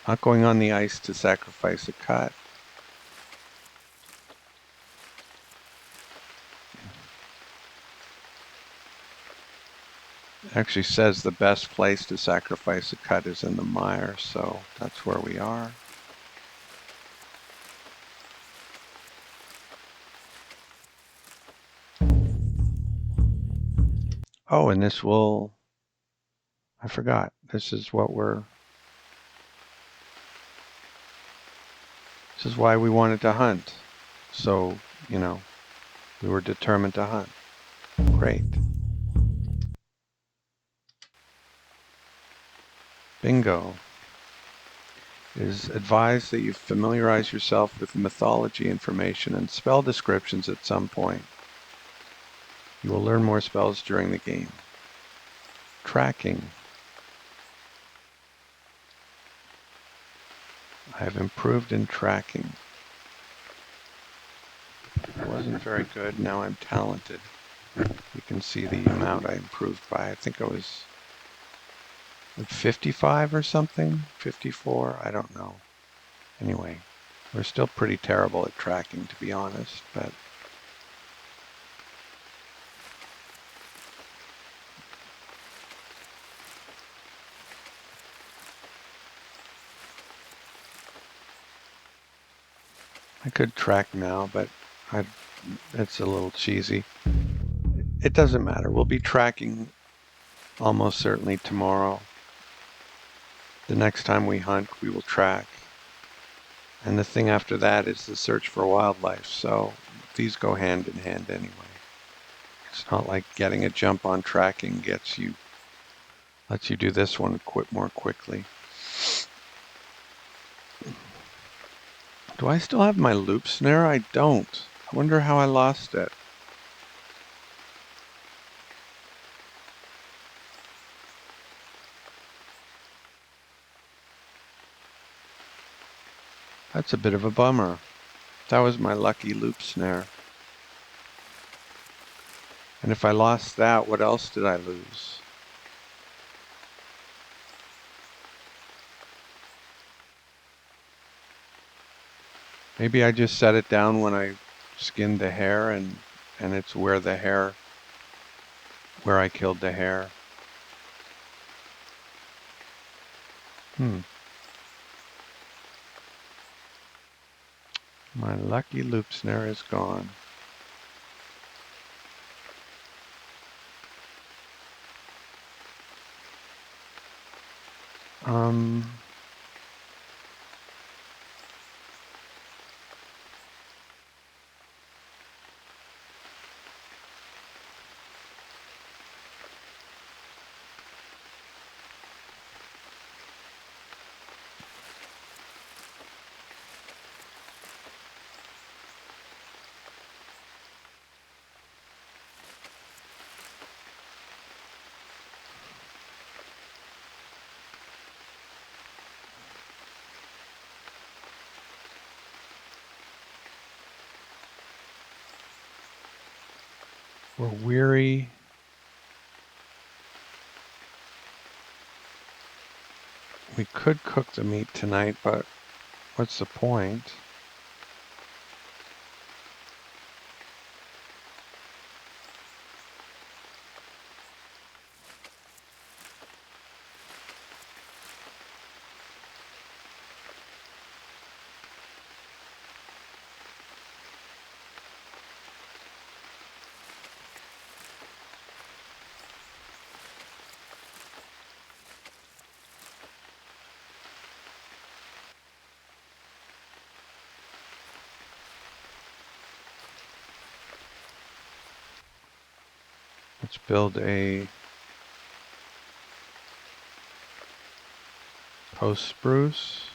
Not going on the ice to sacrifice a cut. It actually says the best place to sacrifice a cut is in the mire, so that's where we are. Oh, and this will, I forgot, this is what this is why we wanted to hunt. So, you know, we were determined to hunt. Great. Bingo. It is advised that you familiarize yourself with mythology information and spell descriptions at some point. You will learn more spells during the game. Tracking. I have improved in tracking. I wasn't very good, now I'm talented. You can see the amount I improved by. I think I was at 55 or something, 54, I don't know. Anyway, we're still pretty terrible at tracking, to be honest, but I could track now, but it's a little cheesy. It doesn't matter. We'll be tracking almost certainly tomorrow. The next time we hunt, we will track. And the thing after that is the search for wildlife. So these go hand in hand anyway. It's not like getting a jump on tracking lets you do this one more quickly. Do I still have my loop snare? I don't. I wonder how I lost it. That's a bit of a bummer. That was my lucky loop snare. And if I lost that, what else did I lose? Maybe I just set it down when I skinned the hare and it's where I killed the hare. My lucky loop snare is gone. We're weary. We could cook the meat tonight, but what's the point? Let's build a post spruce.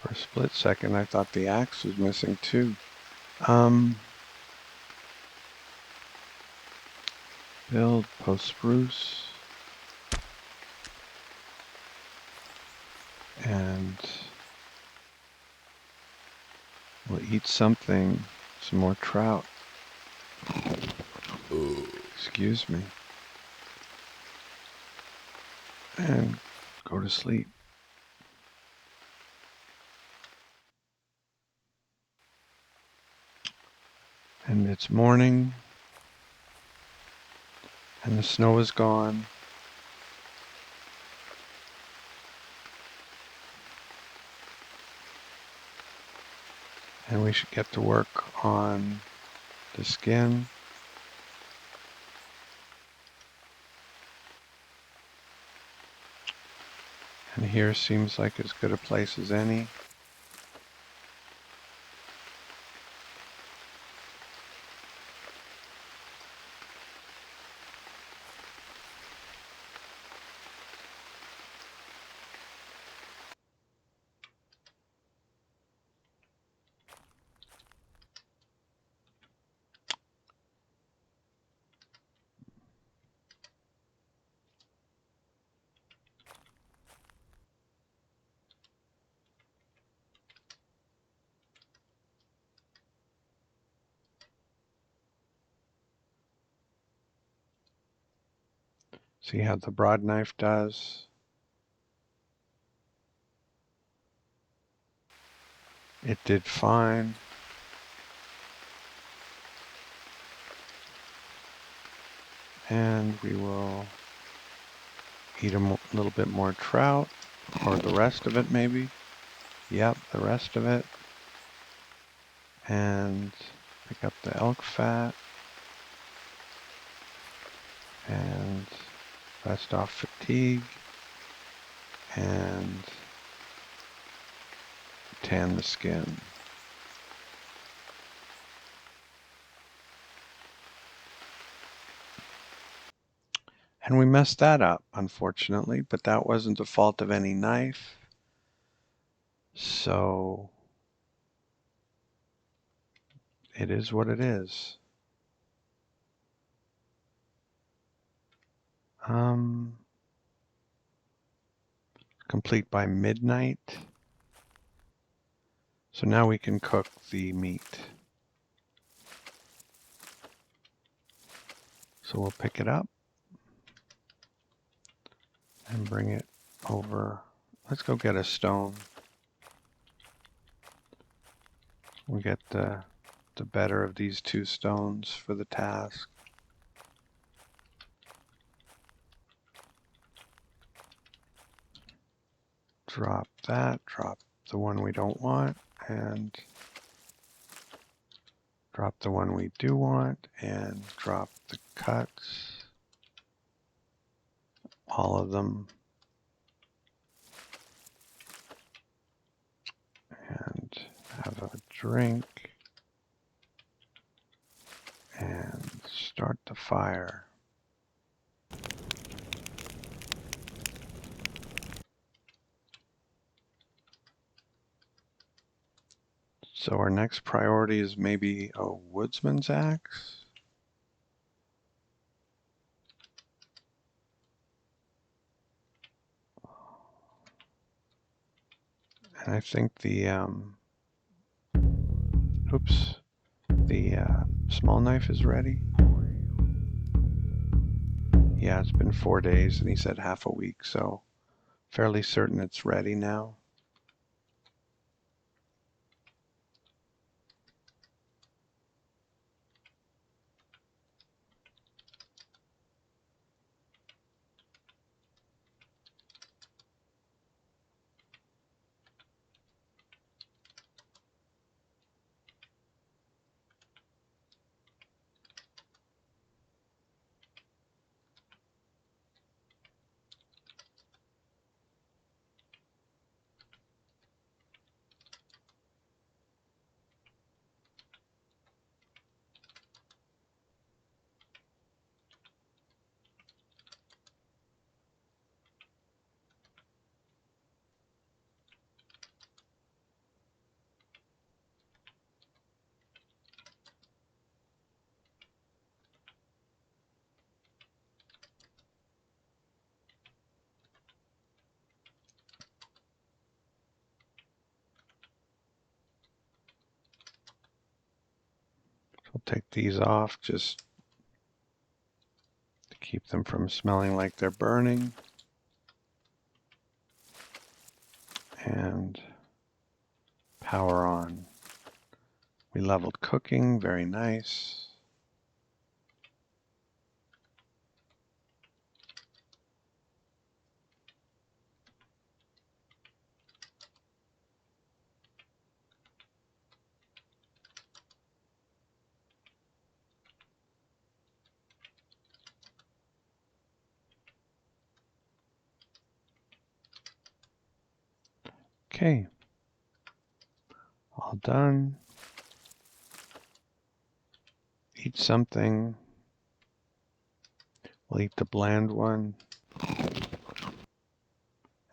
For a split second, I thought the axe was missing too. Build post spruce. And we'll eat something, some more trout. Excuse me. And go to sleep. And it's morning. And the snow is gone. And we should get to work on the skin. And here seems like as good a place as any. See how the broad knife does? It did fine. And we will eat a little bit more trout, or the rest of it maybe. Yep, the rest of it. And pick up the elk fat. And rest off fatigue. And tan the skin. And we messed that up, unfortunately, but that wasn't the fault of any knife. So it is what it is. Complete by midnight. So now we can cook the meat. So we'll pick it up and bring it over. Let's go get a stone. We get the better of these two stones for the task. Drop that, drop the one we don't want, and drop the one we do want, and drop the cuts. All of them. And have a drink. And start the fire. So our next priority is maybe a woodsman's axe. And I think the small knife is ready. Yeah, it's been 4 days, and he said half a week, so fairly certain it's ready now. We'll take these off just to keep them from smelling like they're burning. And power on. We leveled cooking, very nice. Okay, all done. Eat something. We'll eat the bland one.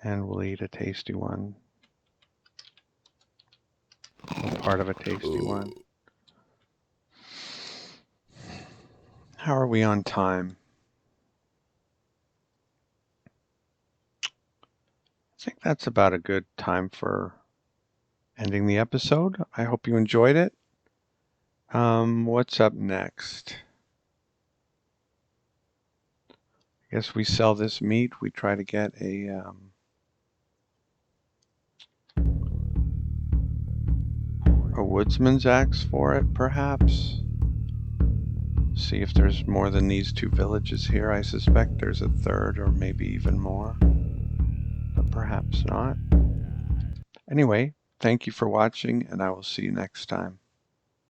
And we'll eat a tasty one. Or part of a tasty one. How are we on time? I think that's about a good time for ending the episode. I hope you enjoyed it. What's up next? I guess we sell this meat. We try to get a woodsman's axe for it, perhaps. See if there's more than these 2 villages here. I suspect there's a third or maybe even more, but perhaps not. Anyway, thank you for watching, and I will see you next time.